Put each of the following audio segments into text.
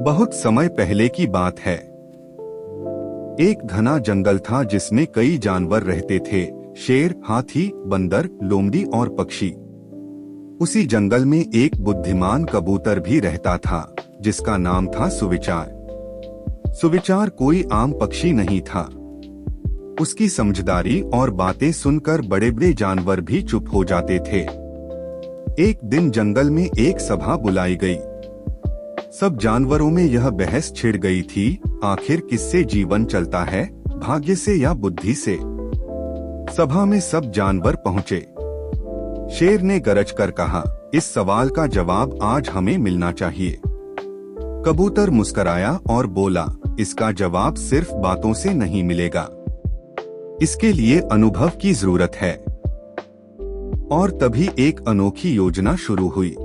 बहुत समय पहले की बात है। एक घना जंगल था जिसमें कई जानवर रहते थे, शेर, हाथी, बंदर, लोमड़ी और पक्षी। उसी जंगल में एक बुद्धिमान कबूतर भी रहता था जिसका नाम था सुविचार। सुविचार कोई आम पक्षी नहीं था। उसकी समझदारी और बातें सुनकर बड़े बड़े जानवर भी चुप हो जाते थे। एक दिन जंगल में एक सभा बुलाई गई। सब जानवरों में यह बहस छिड़ गई थी, आखिर किससे जीवन चलता है, भाग्य से या बुद्धि से। सभा में सब जानवर पहुँचे। शेर ने गरज कर कहा, इस सवाल का जवाब आज हमें मिलना चाहिए। कबूतर मुस्कराया और बोला, इसका जवाब सिर्फ बातों से नहीं मिलेगा, इसके लिए अनुभव की जरूरत है। और तभी एक अनोखी योजना शुरू हुई।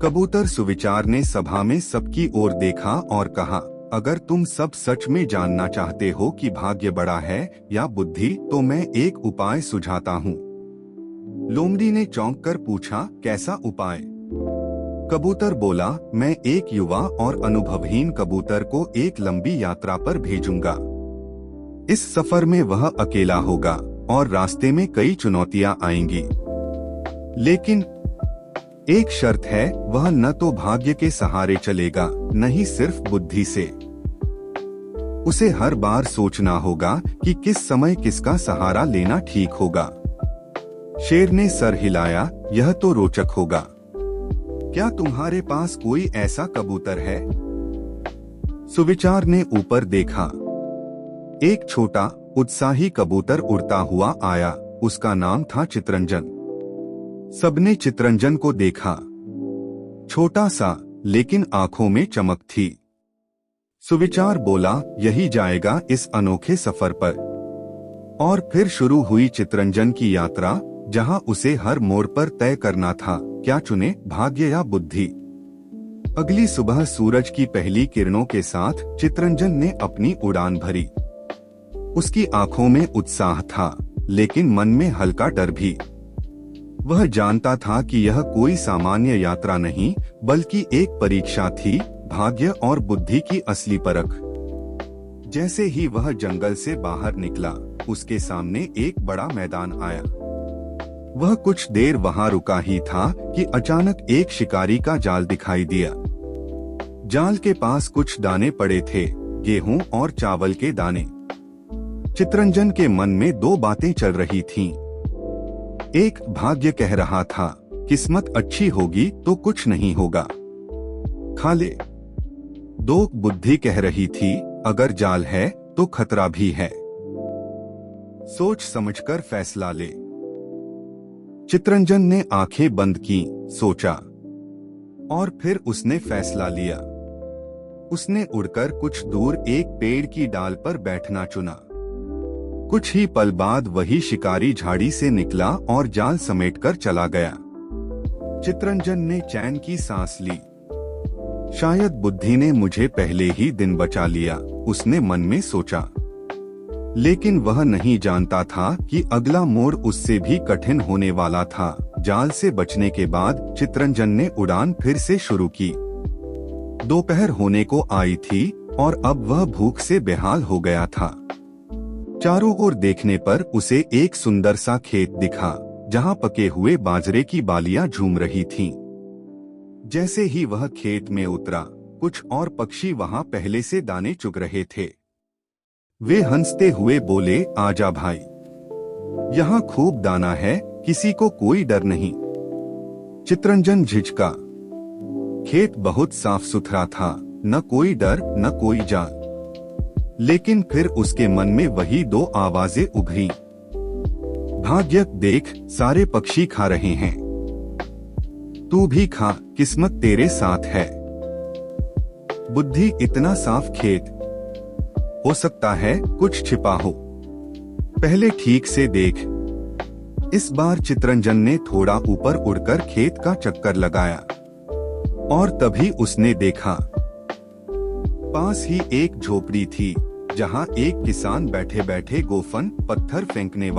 कबूतर सुविचार ने सभा में सबकी ओर देखा और कहा, अगर तुम सब सच में जानना चाहते हो कि भाग्य बड़ा है या बुद्धि, तो मैं एक उपाय सुझाता हूँ। लोमड़ी ने चौंक कर पूछा, कैसा उपाय? कबूतर बोला, मैं एक युवा और अनुभवहीन कबूतर को एक लंबी यात्रा पर भेजूंगा। इस सफर में वह अकेला होगा और रास्ते में कई चुनौतियां आएंगी, लेकिन एक शर्त है, वह न तो भाग्य के सहारे चलेगा, न ही सिर्फ बुद्धि से। उसे हर बार सोचना होगा कि किस समय किसका सहारा लेना ठीक होगा। शेर ने सर हिलाया, यह तो रोचक होगा। क्या तुम्हारे पास कोई ऐसा कबूतर है? सुविचार ने ऊपर देखा। एक छोटा उत्साही कबूतर उड़ता हुआ आया। उसका नाम था चितरंजन। सबने चितरंजन को देखा। छोटा सा, लेकिन आंखों में चमक थी। सुविचार बोला, यही जाएगा इस अनोखे सफर पर। और फिर शुरू हुई चितरंजन की यात्रा, जहां उसे हर मोड़ पर तय करना था, क्या चुने, भाग्य या बुद्धि। अगली सुबह सूरज की पहली किरणों के साथ चितरंजन ने अपनी उड़ान भरी। उसकी आंखों में उत्साह था, लेकिन मन में हल्का डर भी। वह जानता था कि यह कोई सामान्य यात्रा नहीं, बल्कि एक परीक्षा थी, भाग्य और बुद्धि की असली परख। जैसे ही वह जंगल से बाहर निकला, उसके सामने एक बड़ा मैदान आया। वह कुछ देर वहां रुका ही था कि अचानक एक शिकारी का जाल दिखाई दिया। जाल के पास कुछ दाने पड़े थे, गेहूं और चावल के दाने। चितरंजन के मन में दो बातें चल रही थीं। एक, भाग्य कह रहा था, किस्मत अच्छी होगी तो कुछ नहीं होगा, खा ले। दो, बुद्धि कह रही थी, अगर जाल है तो खतरा भी है, सोच समझकर फैसला ले। चितरंजन ने आंखें बंद की, सोचा, और फिर उसने फैसला लिया। उसने उड़कर कुछ दूर एक पेड़ की डाल पर बैठना चुना। कुछ ही पल बाद वही शिकारी झाड़ी से निकला और जाल समेटकर चला गया। चितरंजन ने चैन की सांस ली। शायद बुद्धि ने मुझे पहले ही दिन बचा लिया, उसने मन में सोचा। लेकिन वह नहीं जानता था कि अगला मोड़ उससे भी कठिन होने वाला था। जाल से बचने के बाद चितरंजन ने उड़ान फिर से शुरू की। दोपहर होने को आई थी और अब वह भूख से बेहाल हो गया था। चारों ओर देखने पर उसे एक सुंदर सा खेत दिखा, जहां पके हुए बाजरे की बालियां झूम रही थीं। जैसे ही वह खेत में उतरा, कुछ और पक्षी वहां पहले से दाने चुग रहे थे। वे हंसते हुए बोले, आजा भाई, यहाँ खूब दाना है, किसी को कोई डर नहीं। चितरंजन झिझका। खेत बहुत साफ सुथरा था, न कोई डर न कोई जान। लेकिन फिर उसके मन में वही दो आवाजें उभरी। भाग्य देख, सारे पक्षी खा रहे हैं, तू भी खा, किस्मत तेरे साथ है। बुद्धि, इतना साफ खेत, हो सकता है कुछ छिपा हो, पहले ठीक से देख। इस बार चितरंजन ने थोड़ा ऊपर उड़कर खेत का चक्कर लगाया और तभी उसने देखा, पास ही एक झोपड़ी थी, जहां एक किसान बैठे बैठे गोफन, पत्थर फेंकने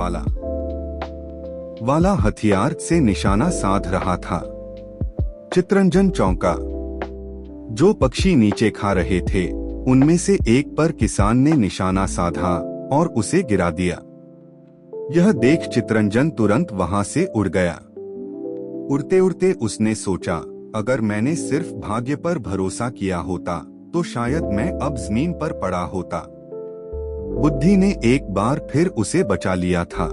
वाला हथियार से निशाना साध रहा था। चितरंजन चौंका। जो पक्षी नीचे खा रहे थे उनमें से एक पर किसान ने निशाना साधा और उसे गिरा दिया। यह देख चितरंजन तुरंत वहां से उड़ गया। उड़ते उड़ते उसने सोचा, अगर मैंने सिर्फ भाग्य पर भरोसा किया होता तो शायद मैं अब जमीन पर पड़ा होता। बुद्धि ने एक बार फिर उसे बचा लिया था।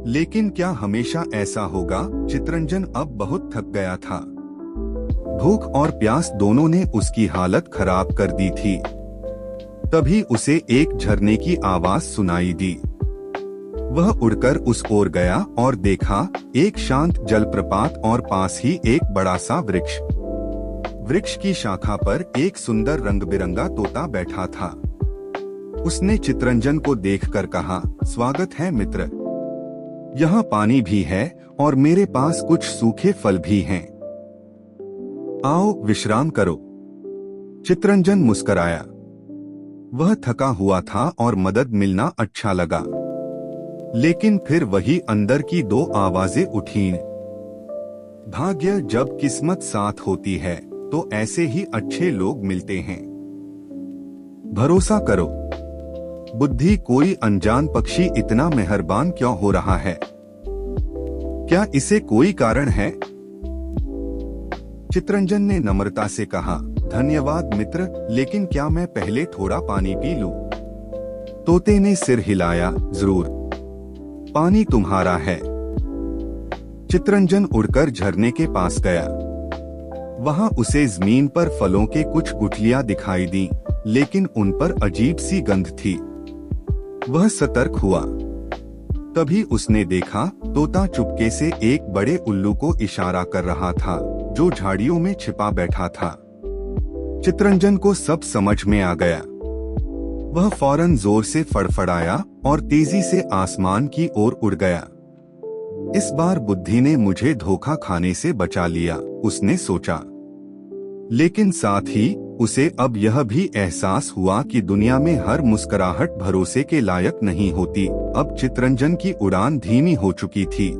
लेकिन क्या हमेशा ऐसा होगा? चितरंजन अब बहुत थक गया था। भूख और प्यास दोनों ने उसकी हालत खराब कर दी थी। तभी उसे एक झरने की आवाज सुनाई दी। वह उड़कर उस ओर गया और देखा एक शांत जलप्रपात और पास ही एक बड़ा सा वृक्ष। वृक्ष की शाखा पर एक सुंदर रंग बिरंगा तोता बैठा था। उसने चितरंजन को देखकर कहा, स्वागत है मित्र। यहाँ पानी भी है और मेरे पास कुछ सूखे फल भी हैं। आओ विश्राम करो। चितरंजन मुस्कराया। वह थका हुआ था और मदद मिलना अच्छा लगा। लेकिन फिर वही अंदर की दो आवाजें उठीं। भाग्य जब किस्मत साथ होती है तो ऐसे ही अच्छे लोग मिलते हैं। भरोसा करो। बुद्धि, कोई अनजान पक्षी इतना मेहरबान क्यों हो रहा है? क्या इसे कोई कारण है? चितरंजन ने नम्रता से कहा, धन्यवाद मित्र, लेकिन क्या मैं पहले थोड़ा पानी पी लूं? तोते ने सिर हिलाया, जरूर, पानी तुम्हारा है। चितरंजन उड़कर झरने के पास गया। वहां उसे जमीन पर फलों के कुछ गुठलियां दिखाई दी, लेकिन उन पर अजीब सी गंध थी। वह सतर्क हुआ। तभी उसने देखा तोता चुपके से एक बड़े उल्लू को इशारा कर रहा था, जो झाड़ियों में छिपा बैठा था। चितरंजन को सब समझ में आ गया। वह फौरन जोर से फड़फड़ाया और तेजी से आसमान की ओर उड़ गया। इस बार बुद्धि ने मुझे धोखा खाने से बचा लिया, उसने सोचा। लेकिन साथ ही उसे अब यह भी एहसास हुआ कि दुनिया में हर मुस्कुराहट भरोसे के लायक नहीं होती। अब चितरंजन की उड़ान धीमी हो चुकी थी।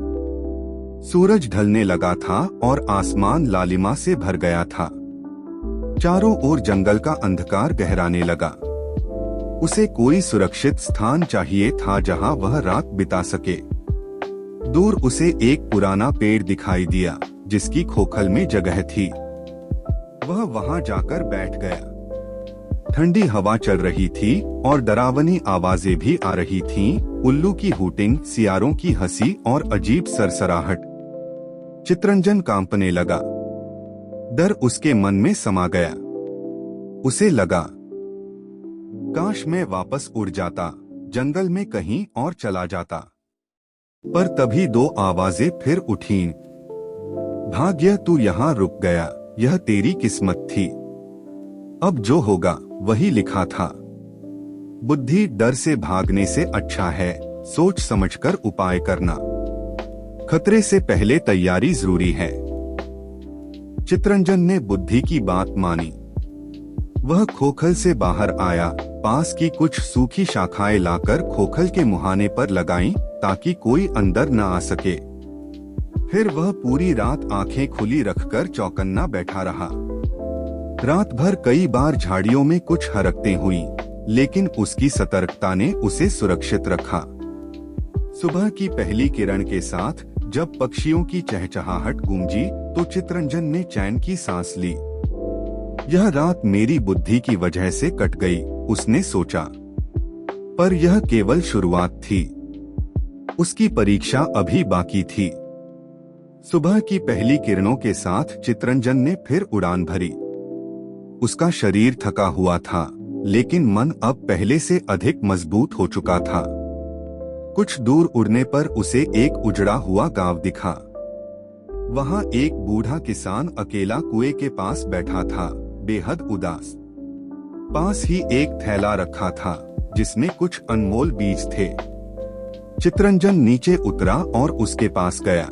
सूरज ढलने लगा था और आसमान लालिमा से भर गया था। चारों ओर जंगल का अंधकार गहराने लगा। उसे कोई सुरक्षित स्थान चाहिए था जहां वह रात बिता सके। दूर उसे एक पुराना पेड़ दिखाई दिया, जिसकी खोखल में जगह थी। वह वहां जाकर बैठ गया। ठंडी हवा चल रही थी और डरावनी आवाजें भी आ रही थीं, उल्लू की हूटिंग, सियारों की हंसी और अजीब सरसराहट। चितरंजन कांपने लगा। डर उसके मन में समा गया। उसे लगा, काश मैं वापस उड़ जाता, जंगल में कहीं और चला जाता। पर तभी दो आवाजें फिर उठीं। भाग्य, तू यहाँ रुक गया, यह तेरी किस्मत थी। अब जो होगा वही लिखा था। बुद्धि, डर से भागने से अच्छा है सोच समझकर उपाय करना। खतरे से पहले तैयारी जरूरी है। चितरंजन ने बुद्धि की बात मानी। वह खोखल से बाहर आया, पास की कुछ सूखी शाखाएं लाकर खोखल के मुहाने पर लगाईं ताकि कोई अंदर न आ सके। फिर वह पूरी रात आंखें खुली रखकर चौकन्ना बैठा रहा। रात भर कई बार झाड़ियों में कुछ हरकतें हुईं, लेकिन उसकी सतर्कता ने उसे सुरक्षित रखा। सुबह की पहली किरण के साथ जब पक्षियों की चहचहाहट गूंजी तो चितरंजन ने चैन की सांस ली। यह रात मेरी बुद्धि की वजह से कट गई, उसने सोचा। पर यह केवल शुरुआत थी। उसकी परीक्षा अभी बाकी थी। सुबह की पहली किरणों के साथ चितरंजन ने फिर उड़ान भरी। उसका शरीर थका हुआ था, लेकिन मन अब पहले से अधिक मजबूत हो चुका था। कुछ दूर उड़ने पर उसे एक उजड़ा हुआ गांव दिखा। वहां एक बूढ़ा किसान अकेला कुएं के पास बैठा था, बेहद उदास। पास ही एक थैला रखा था जिसमें कुछ अनमोल बीज थे। चितरंजन नीचे उतरा और उसके पास गया।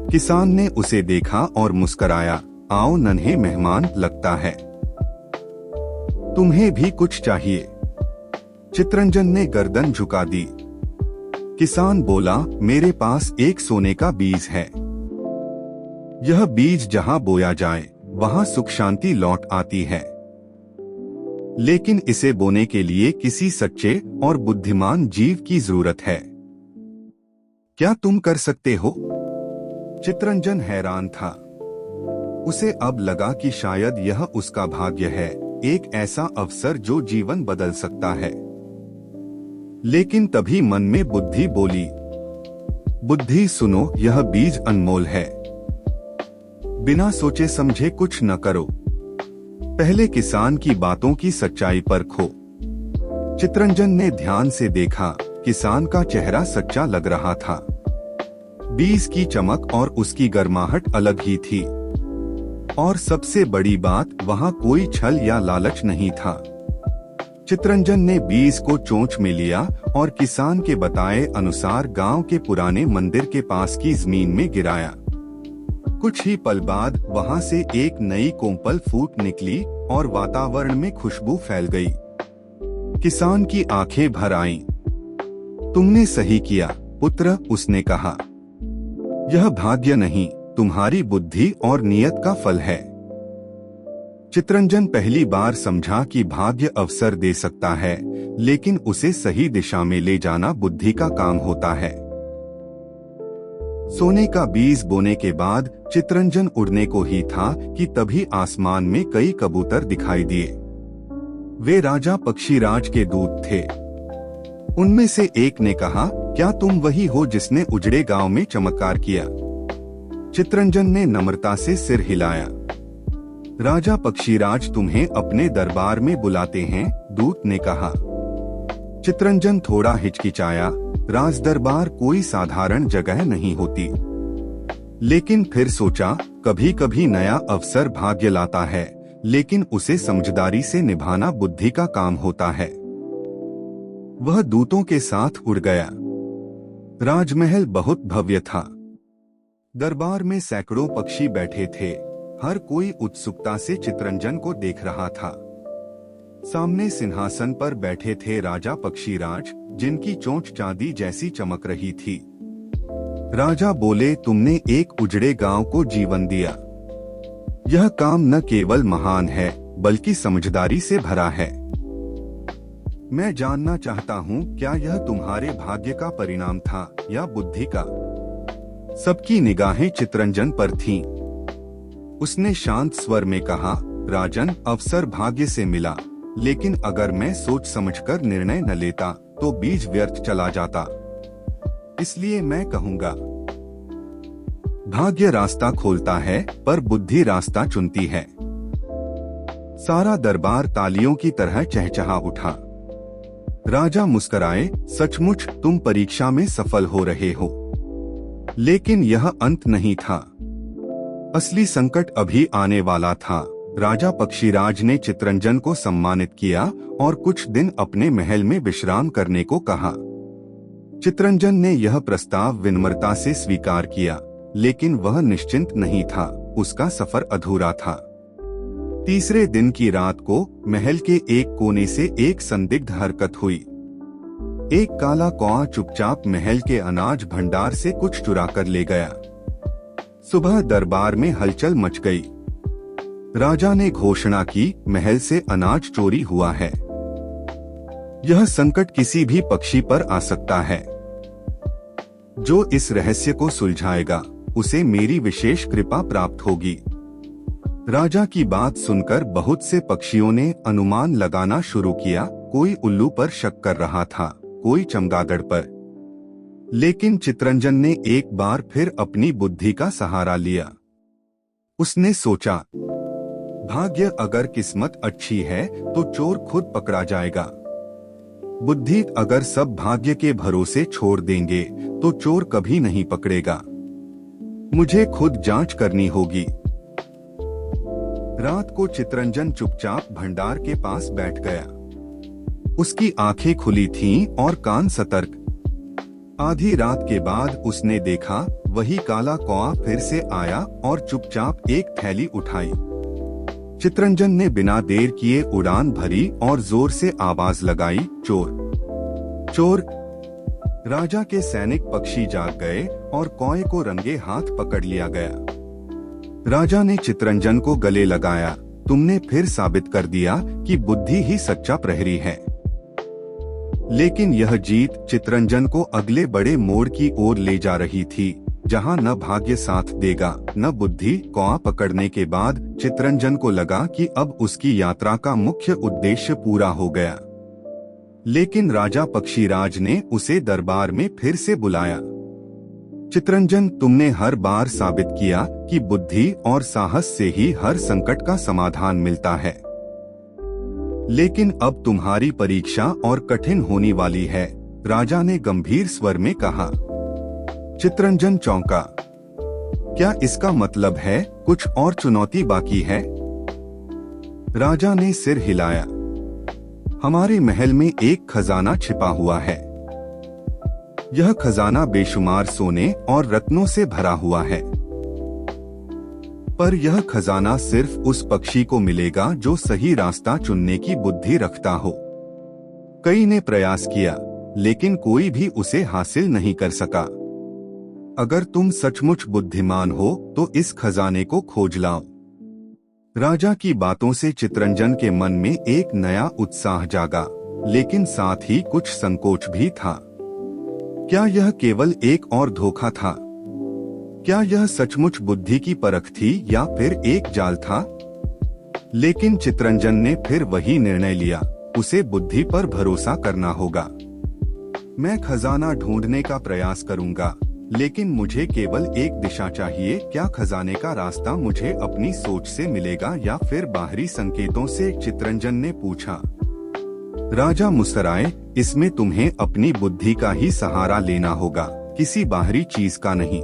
किसान ने उसे देखा और मुस्कराया। आओ नन्हे मेहमान, लगता है तुम्हें भी कुछ चाहिए। चितरंजन ने गर्दन झुका दी। किसान बोला, मेरे पास एक सोने का बीज है। यह बीज जहां बोया जाए वहाँ सुख शांति लौट आती है। लेकिन इसे बोने के लिए किसी सच्चे और बुद्धिमान जीव की जरूरत है। क्या तुम कर सकते हो? चितरंजन हैरान था। उसे अब लगा कि शायद यह उसका भाग्य है, एक ऐसा अवसर जो जीवन बदल सकता है। लेकिन तभी मन में बुद्धि बोली, बुद्धि सुनो, यह बीज अनमोल है। बिना सोचे समझे कुछ न करो, पहले किसान की बातों की सच्चाई परखो। चितरंजन ने ध्यान से देखा, किसान का चेहरा सच्चा लग रहा था। बीज की चमक और उसकी गर्माहट अलग ही थी। और सबसे बड़ी बात, वहाँ कोई छल या लालच नहीं था। चितरंजन ने बीज को चोंच में लिया और किसान के बताए अनुसार गांव के पुराने मंदिर के पास की जमीन में गिराया। कुछ ही पल बाद वहां से एक नई कोंपल फूट निकली और वातावरण में खुशबू फैल गई। किसान की आंखें भर आईं। तुमने सही किया पुत्र, उसने कहा। यह भाग्य नहीं, तुम्हारी बुद्धि और नियत का फल है। चितरंजन पहली बार समझा कि भाग्य अवसर दे सकता है, लेकिन उसे सही दिशा में ले जाना बुद्धि का काम होता है। सोने का बीज बोने के बाद चितरंजन उड़ने को ही था कि तभी आसमान में कई कबूतर दिखाई दिए। वे राजा पक्षीराज के दूत थे। उनमें से एक ने कहा, क्या तुम वही हो जिसने उजड़े गांव में चमत्कार किया? चितरंजन ने नम्रता से सिर हिलाया। राजा पक्षीराज तुम्हें अपने दरबार में बुलाते हैं, दूत ने कहा। चितरंजन थोड़ा हिचकिचाया। राज दरबार कोई साधारण जगह नहीं होती। लेकिन फिर सोचा, कभी कभी नया अवसर भाग्य लाता है, लेकिन उसे समझदारी से निभाना बुद्धि का काम होता है। वह दूतों के साथ उड़ गया। राजमहल बहुत भव्य था। दरबार में सैकड़ों पक्षी बैठे थे। हर कोई उत्सुकता से चितरंजन को देख रहा था। सामने सिंहासन पर बैठे थे राजा पक्षीराज, जिनकी चोंच चांदी जैसी चमक रही थी। राजा बोले, तुमने एक उजड़े गांव को जीवन दिया। यह काम न केवल महान है, बल्कि समझदारी से भरा है। मैं जानना चाहता हूँ, क्या यह तुम्हारे भाग्य का परिणाम था या बुद्धि का? सबकी निगाहें चितरंजन पर थीं। उसने शांत स्वर में कहा, राजन, अवसर भाग्य से मिला, लेकिन अगर मैं सोच समझकर निर्णय न लेता तो बीज व्यर्थ चला जाता। इसलिए मैं कहूँगा, भाग्य रास्ता खोलता है पर बुद्धि रास्ता चुनती है। सारा दरबार तालियों की तरह चहचहा उठा। राजा मुस्कुराए, सचमुच तुम परीक्षा में सफल हो रहे हो। लेकिन यह अंत नहीं था। असली संकट अभी आने वाला था। राजा पक्षीराज ने चितरंजन को सम्मानित किया और कुछ दिन अपने महल में विश्राम करने को कहा। चितरंजन ने यह प्रस्ताव विनम्रता से स्वीकार किया, लेकिन वह निश्चिंत नहीं था। उसका सफर अधूरा था। तीसरे दिन की रात को महल के एक कोने से एक संदिग्ध हरकत हुई। एक काला कौआ चुपचाप महल के अनाज भंडार से कुछ चुरा कर ले गया। सुबह दरबार में हलचल मच गई। राजा ने घोषणा की, महल से अनाज चोरी हुआ है। यह संकट किसी भी पक्षी पर आ सकता है। जो इस रहस्य को सुलझाएगा, उसे मेरी विशेष कृपा प्राप्त होगी। राजा की बात सुनकर बहुत से पक्षियों ने अनुमान लगाना शुरू किया। कोई उल्लू पर शक कर रहा था, कोई चमगादड़ पर। लेकिन चितरंजन ने एक बार फिर अपनी बुद्धि का सहारा लिया। उसने सोचा, भाग्य अगर किस्मत अच्छी है तो चोर खुद पकड़ा जाएगा। बुद्धि अगर सब भाग्य के भरोसे छोड़ देंगे तो चोर कभी नहीं पकड़ेगा। मुझे खुद जांच करनी होगी। रात को चितरंजन चुपचाप भंडार के पास बैठ गया। उसकी आंखें खुली थीं और कान सतर्क। आधी रात के बाद उसने देखा, वही काला कौआ फिर से आया और चुपचाप एक थैली उठाई। चितरंजन ने बिना देर किए उड़ान भरी और जोर से आवाज लगाई, चोर चोर। राजा के सैनिक पक्षी जाग गए और कौए को रंगे हाथ पकड़ लिया गया। राजा ने चितरंजन को गले लगाया। तुमने फिर साबित कर दिया कि बुद्धि ही सच्चा प्रहरी है। लेकिन यह जीत चितरंजन को अगले बड़े मोड़ की ओर ले जा रही थी, जहां न भाग्य साथ देगा न बुद्धि। कौआ पकड़ने के बाद चितरंजन को लगा कि अब उसकी यात्रा का मुख्य उद्देश्य पूरा हो गया। लेकिन राजा पक्षीराज ने उसे दरबार में फिर से बुलाया। चितरंजन, तुमने हर बार साबित किया कि बुद्धि और साहस से ही हर संकट का समाधान मिलता है। लेकिन अब तुम्हारी परीक्षा और कठिन होने वाली है, राजा ने गंभीर स्वर में कहा। चितरंजन चौंका। क्या इसका मतलब है कुछ और चुनौती बाकी है? राजा ने सिर हिलाया। हमारे महल में एक खजाना छिपा हुआ है। यह खजाना बेशुमार सोने और रत्नों से भरा हुआ है। पर यह खजाना सिर्फ उस पक्षी को मिलेगा जो सही रास्ता चुनने की बुद्धि रखता हो। कई ने प्रयास किया, लेकिन कोई भी उसे हासिल नहीं कर सका। अगर तुम सचमुच बुद्धिमान हो तो इस खजाने को खोज लाओ। राजा की बातों से चितरंजन के मन में एक नया उत्साह जागा, लेकिन साथ ही कुछ संकोच भी था। क्या यह केवल एक और धोखा था? क्या यह सचमुच बुद्धि की परख थी या फिर एक जाल था? लेकिन चितरंजन ने फिर वही निर्णय लिया, उसे बुद्धि पर भरोसा करना होगा। मैं खजाना ढूंढने का प्रयास करूंगा, लेकिन मुझे केवल एक दिशा चाहिए। क्या खजाने का रास्ता मुझे अपनी सोच से मिलेगा या फिर बाहरी संकेतों से? चितरंजन ने पूछा। राजा मुस्कुराए। इसमें तुम्हें अपनी बुद्धि का ही सहारा लेना होगा, किसी बाहरी चीज का नहीं।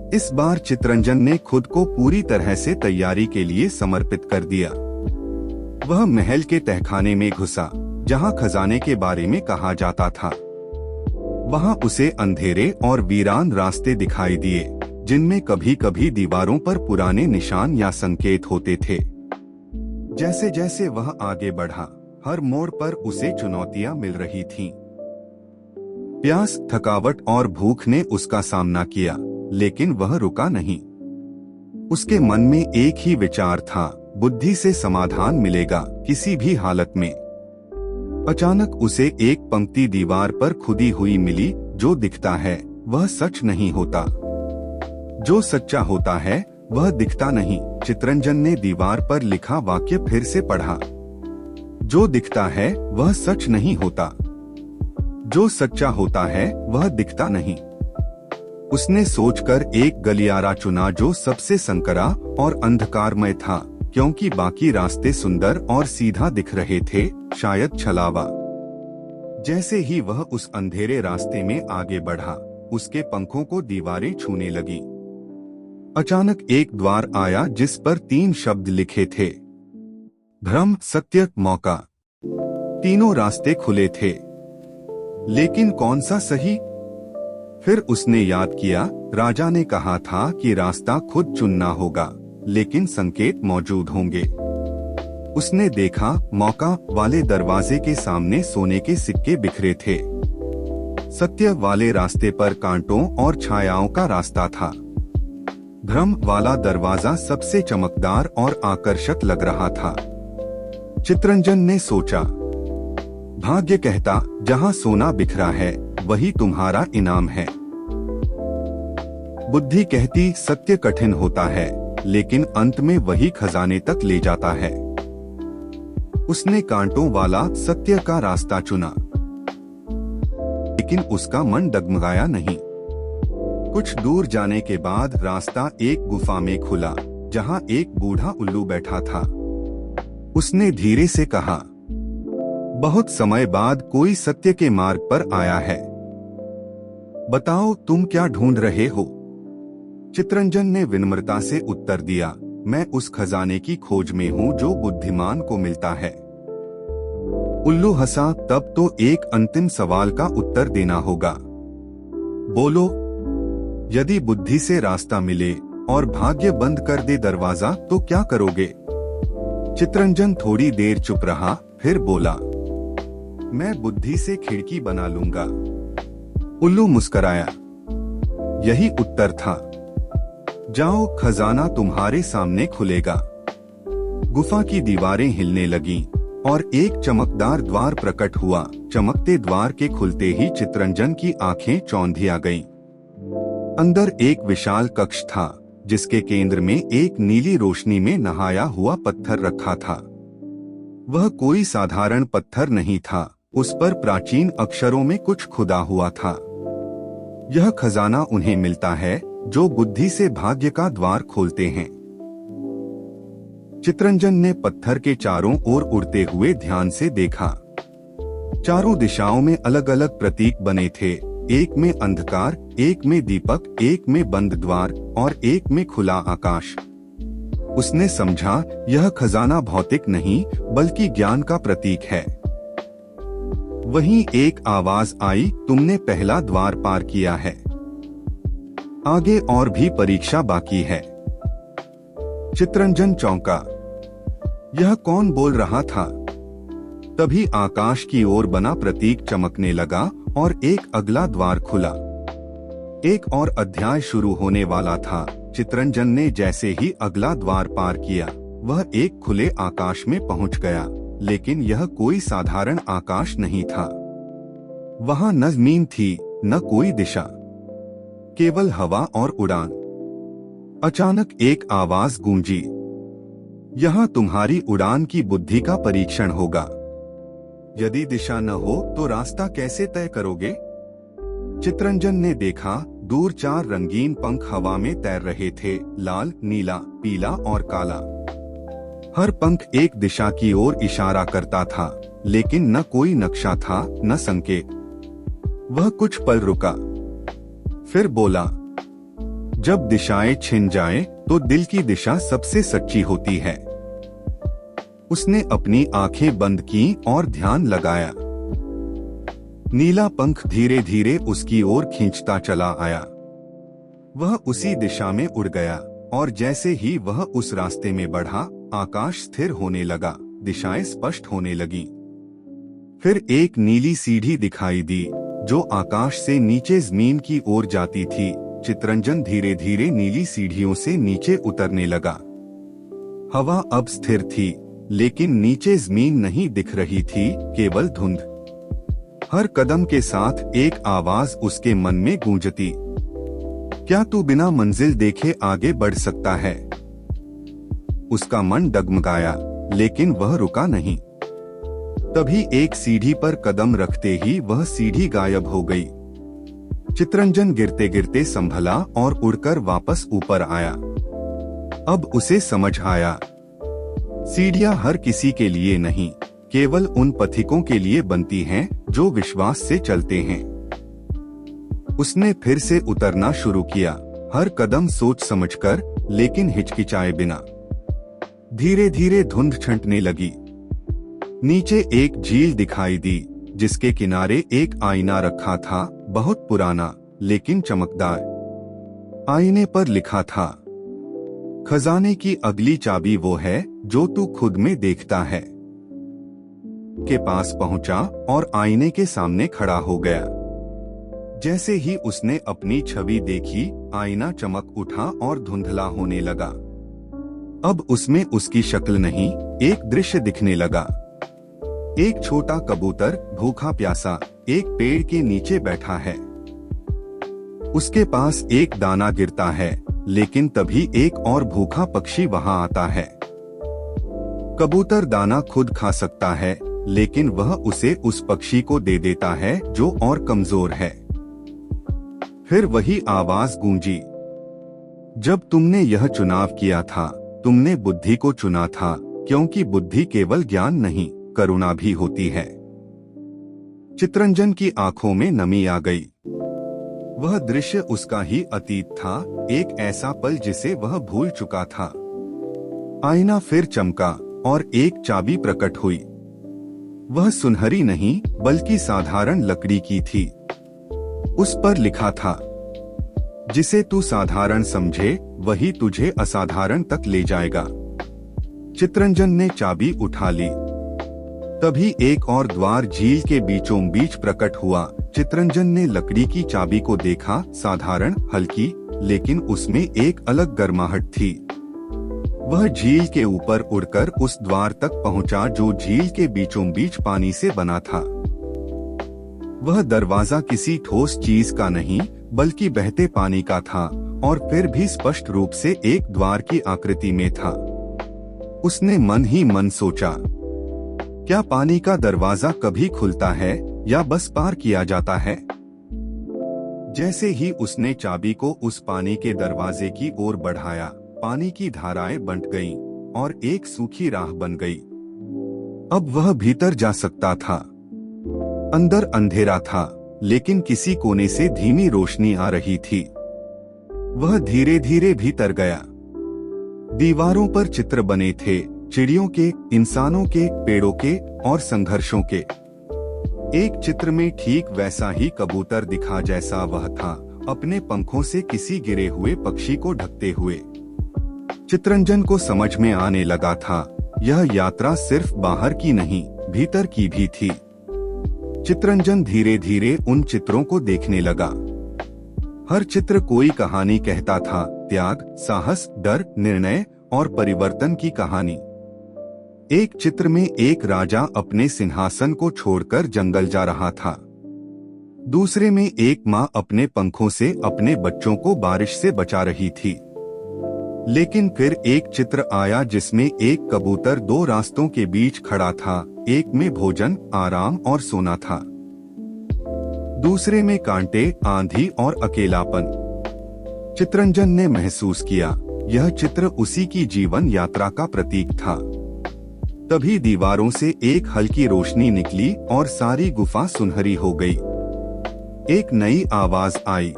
इस बार चितरंजन ने खुद को पूरी तरह से तैयारी के लिए समर्पित कर दिया। वह महल के तहखाने में घुसा, जहां खजाने के बारे में कहा जाता था। वहां उसे अंधेरे और वीरान रास्ते दिखाई दिए, जिनमें कभी कभी दीवारों पर पुराने निशान या संकेत होते थे। जैसे जैसे वह आगे बढ़ा, हर मोड़ पर उसे चुनौतियां मिल रही थीं। प्यास, थकावट और भूख ने उसका सामना किया, लेकिन वह रुका नहीं। उसके मन में एक ही विचार था, बुद्धि से समाधान मिलेगा, किसी भी हालत में। अचानक उसे एक पंक्ति दीवार पर खुदी हुई मिली। जो दिखता है वह सच नहीं होता, जो सच्चा होता है वह दिखता नहीं। चितरंजन ने दीवार पर लिखा वाक्य फिर से पढ़ा। जो दिखता है वह सच नहीं होता, जो सच्चा होता है वह दिखता नहीं। उसने सोचकर एक गलियारा चुना जो सबसे संकरा और अंधकारमय था, क्योंकि बाकी रास्ते सुंदर और सीधा दिख रहे थे, शायद छलावा। जैसे ही वह उस अंधेरे रास्ते में आगे बढ़ा, उसके पंखों को दीवारें छूने लगी। अचानक एक द्वार आया जिस पर 3 शब्द लिखे थे, भ्रम, सत्य, मौका। तीनों रास्ते खुले थे, लेकिन कौन सा सही? फिर उसने याद किया, राजा ने कहा था कि रास्ता खुद चुनना होगा, लेकिन संकेत मौजूद होंगे। उसने देखा, मौका वाले दरवाजे के सामने सोने के सिक्के बिखरे थे। सत्य वाले रास्ते पर कांटों और छायाओं का रास्ता था। भ्रम वाला दरवाजा सबसे चमकदार और आकर्षक लग रहा था। चितरंजन ने सोचा, भाग्य कहता, जहां सोना बिखरा है वही तुम्हारा इनाम है। बुद्धि कहती, सत्य कठिन होता है, लेकिन अंत में वही खजाने तक ले जाता है। उसने कांटों वाला सत्य का रास्ता चुना, लेकिन उसका मन डगमगाया नहीं। कुछ दूर जाने के बाद रास्ता एक गुफा में खुला, जहां एक बूढ़ा उल्लू बैठा था। उसने धीरे से कहा, बहुत समय बाद कोई सत्य के मार्ग पर आया है। बताओ, तुम क्या ढूंढ रहे हो? चितरंजन ने विनम्रता से उत्तर दिया, मैं उस खजाने की खोज में हूँ जो बुद्धिमान को मिलता है। उल्लू हंसा, तब तो एक अंतिम सवाल का उत्तर देना होगा। बोलो, यदि बुद्धि से रास्ता मिले और भाग्य बंद कर दे दरवाजा, तो क्या करोगे? चितरंजन थोड़ी देर चुप रहा, फिर बोला, मैं बुद्धि से खिड़की बना लूंगा। उल्लू मुस्कुराया। यही उत्तर था। जाओ, खजाना तुम्हारे सामने खुलेगा। गुफा की दीवारें हिलने लगीं और एक चमकदार द्वार प्रकट हुआ। चमकते द्वार के खुलते ही चित्रंजन की आंखें चौंधिया गईं। अंदर एक विशाल कक्ष था, जिसके केंद्र में एक नीली रोशनी में नहाया हुआ पत्थर रखा था। वह कोई साधारण पत्थर नहीं था, उस पर प्राचीन अक्षरों में कुछ खुदा हुआ था। यह खजाना उन्हें मिलता है जो बुद्धि से भाग्य का द्वार खोलते हैं। चित्रंजन ने पत्थर के चारों ओर उड़ते हुए ध्यान से देखा। चारों दिशाओं में अलग अलग प्रतीक बने थे, एक में अंधकार, एक में दीपक, एक में बंद द्वार और एक में खुला आकाश। उसने समझा, यह खजाना भौतिक नहीं बल्कि ज्ञान का प्रतीक है। वहीं एक आवाज आई, तुमने पहला द्वार पार किया है, आगे और भी परीक्षा बाकी है। चित्रंजन चौंका। यह कौन बोल रहा था? तभी आकाश की ओर बना प्रतीक चमकने लगा और एक अगला द्वार खुला। एक और अध्याय शुरू होने वाला था। चित्रंजन ने जैसे ही अगला द्वार पार किया, वह एक खुले आकाश में पहुंच गया। लेकिन यह कोई साधारण आकाश नहीं था। वहां न जमीन थी, न कोई दिशा, केवल हवा और उड़ान। अचानक एक आवाज गूंजी, यहाँ तुम्हारी उड़ान की बुद्धि का परीक्षण होगा। यदि दिशा न हो तो रास्ता कैसे तय करोगे? चित्रंजन ने देखा, दूर 4 रंगीन पंख हवा में तैर रहे थे, लाल, नीला, पीला और काला। हर पंख एक दिशा की ओर इशारा करता था, लेकिन न कोई नक्शा था, न संकेत। वह कुछ पल रुका, फिर बोला, जब दिशाएं छिन जाएं, तो दिल की दिशा सबसे सच्ची होती है। उसने अपनी आंखें बंद की और ध्यान लगाया। नीला पंख धीरे धीरे उसकी ओर खींचता चला आया। वह उसी दिशा में उड़ गया और जैसे ही वह उस रास्ते में बढ़ा, आकाश स्थिर होने लगा, दिशाएं स्पष्ट होने लगीं। फिर एक नीली सीढ़ी दिखाई दी जो आकाश से नीचे जमीन की ओर जाती थी। चित्रंजन धीरे धीरे नीली सीढ़ियों से नीचे उतरने लगा। हवा अब स्थिर थी, लेकिन नीचे जमीन नहीं दिख रही थी, केवल धुंध। हर कदम के साथ एक आवाज उसके मन में गूंजती, क्या तू बिना मंजिल देखे आगे बढ़ सकता है? उसका मन डगमगाया, लेकिन वह रुका नहीं। तभी एक सीढ़ी पर कदम रखते ही वह सीढ़ी गायब हो गई। चित्रंजन गिरते गिरते संभला और उड़कर वापस ऊपर आया। अब उसे समझ आया, सीढ़ियां हर किसी के लिए नहीं, केवल उन पथिकों के लिए बनती हैं जो विश्वास से चलते हैं। उसने फिर से उतरना शुरू किया, हर कदम सोच समझकर, लेकिन हिचकिचाए बिना। धीरे धीरे धुंध छंटने लगी। नीचे एक झील दिखाई दी, जिसके किनारे एक आईना रखा था, बहुत पुराना लेकिन चमकदार। आईने पर लिखा था, खजाने की अगली चाबी वो है जो तू खुद में देखता है। के पास पहुंचा और आईने के सामने खड़ा हो गया। जैसे ही उसने अपनी छवि देखी, आईना चमक उठा और धुंधला होने लगा। अब उसमें उसकी शक्ल नहीं, एक दृश्य दिखने लगा। एक छोटा कबूतर भूखा प्यासा एक पेड़ के नीचे बैठा है। उसके पास एक दाना गिरता है, लेकिन तभी एक और भूखा पक्षी वहां आता है। कबूतर दाना खुद खा सकता है, लेकिन वह उसे उस पक्षी को दे देता है जो और कमजोर है। फिर वही आवाज गूंजी, जब तुमने यह चुनाव किया था, तुमने बुद्धि को चुना था, क्योंकि बुद्धि केवल ज्ञान नहीं, करुणा भी होती है। चित्रंजन की आंखों में नमी आ गई। वह दृश्य उसका ही अतीत था, एक ऐसा पल जिसे वह भूल चुका था। आईना फिर चमका और एक चाबी प्रकट हुई। वह सुनहरी नहीं बल्कि साधारण लकड़ी की थी। उस पर लिखा था, जिसे तू साधारण समझे वही तुझे असाधारण तक ले जाएगा। चित्रंजन ने चाबी उठा ली। तभी एक और द्वार झील के बीचों बीच प्रकट हुआ। चित्रंजन ने लकड़ी की चाबी को देखा, साधारण, हल्की, लेकिन उसमें एक अलग गर्माहट थी। वह झील के ऊपर उड़कर उस द्वार तक पहुंचा जो झील के बीचों बीच पानी से बना था। वह दरवाजा किसी ठोस चीज का नहीं बल्कि बहते पानी का था और फिर भी स्पष्ट रूप से एक द्वार की आकृति में था। उसने मन ही मन सोचा, क्या पानी का दरवाजा कभी खुलता है या बस पार किया जाता है? जैसे ही उसने चाबी को उस पानी के दरवाजे की ओर बढ़ाया, पानी की धाराएं बंट गईं और एक सूखी राह बन गई। अब वह भीतर जा सकता था। अंदर अंधेरा था, लेकिन किसी कोने से धीमी रोशनी आ रही थी। वह धीरे धीरे भीतर गया। दीवारों पर चित्र बने थे, चिड़ियों के, इंसानों के, पेड़ों के और संघर्षों के। एक चित्र में ठीक वैसा ही कबूतर दिखा जैसा वह था, अपने पंखों से किसी गिरे हुए पक्षी को ढकते हुए। चित्रंजन को समझ में आने लगा था, यह यात्रा सिर्फ बाहर की नहीं, भीतर की भी थी। चित्रंजन धीरे धीरे उन चित्रों को देखने लगा। हर चित्र कोई कहानी कहता था, त्याग, साहस, डर, निर्णय और परिवर्तन की कहानी। एक चित्र में एक राजा अपने सिंहासन को छोड़कर जंगल जा रहा था। दूसरे में एक माँ अपने पंखों से अपने बच्चों को बारिश से बचा रही थी। लेकिन फिर एक चित्र आया जिसमें एक कबूतर दो रास्तों के बीच खड़ा था, एक में भोजन, आराम और सोना था। दूसरे में कांटे, आंधी और अकेलापन। चित्रंजन ने महसूस किया, यह चित्र उसी की जीवन यात्रा का प्रतीक था। तभी दीवारों से एक हल्की रोशनी निकली और सारी गुफा सुनहरी हो गई। एक नई आवाज आई,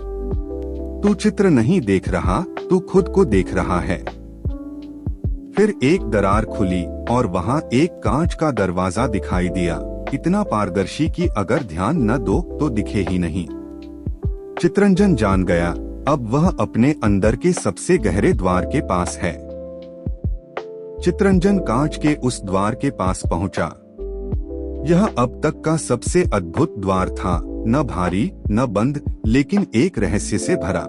तू चित्र नहीं देख रहा, तू खुद को देख रहा है। फिर एक दरार खुली और वहां एक कांच का दरवाजा दिखाई दिया, इतना पारदर्शी कि अगर ध्यान न दो तो दिखे ही नहीं। चित्रंजन जान गया, अब वह अपने अंदर के सबसे गहरे द्वार के पास है। चित्रंजन कांच के उस द्वार के पास पहुंचा। यह अब तक का सबसे अद्भुत द्वार था, न भारी, न बंद, लेकिन एक रहस्य से भरा।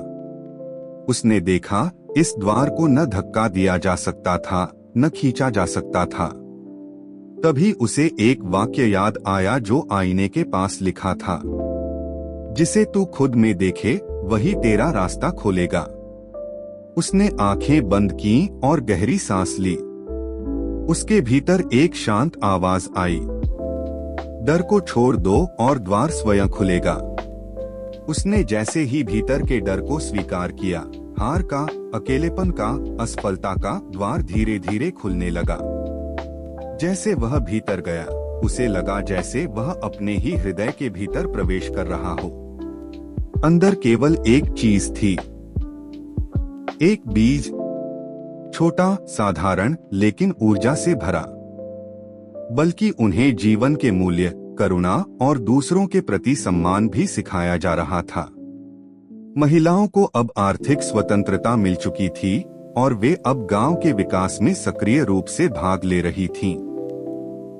उसने देखा, इस द्वार को न धक्का दिया जा सकता था, न खींचा जा सकता था। तभी उसे एक वाक्य याद आया जो आईने के पास लिखा था, जिसे तू खुद में देखे वही तेरा रास्ता खोलेगा। उसने आंखें बंद की और गहरी सांस ली। उसके भीतर एक शांत आवाज आई, डर को छोड़ दो और द्वार स्वयं खुलेगा। उसने जैसे ही भीतर के डर को स्वीकार किया, हार का, अकेलेपन का, असफलता का, द्वार धीरे धीरे खुलने लगा। जैसे वह भीतर गया, उसे लगा जैसे वह अपने ही हृदय के भीतर प्रवेश कर रहा हो। अंदर केवल एक चीज थी, एक बीज, छोटा, साधारण, लेकिन ऊर्जा से भरा। बल्कि उन्हें जीवन के मूल्य, करुणा और दूसरों के प्रति सम्मान भी सिखाया जा रहा था। महिलाओं को अब आर्थिक स्वतंत्रता मिल चुकी थी और वे अब गांव के विकास में सक्रिय रूप से भाग ले रही थीं।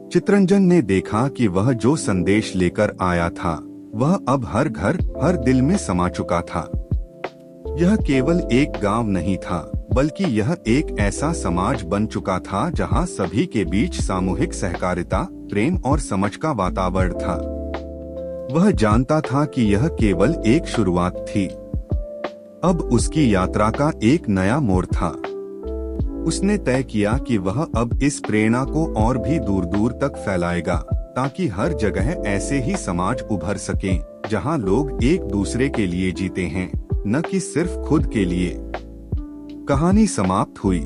चित्रंजन ने देखा कि वह जो संदेश लेकर आया था, वह अब हर घर, हर दिल में समा चुका था। यह केवल एक गांव नहीं था, बल्कि यह एक ऐसा समाज बन चुका था जहां सभी के बीच सामूहिक सहकारिता, प्रेम और समझ का वातावरण था। वह जानता था कि यह केवल एक शुरुआत थी। अब उसकी यात्रा का एक नया मोड़ था। उसने तय किया कि वह अब इस प्रेरणा को और भी दूर दूर तक फैलाएगा, ताकि हर जगह ऐसे ही समाज उभर सकें, जहां लोग एक दूसरे के लिए जीते हैं, न कि सिर्फ खुद के लिए। कहानी समाप्त हुई।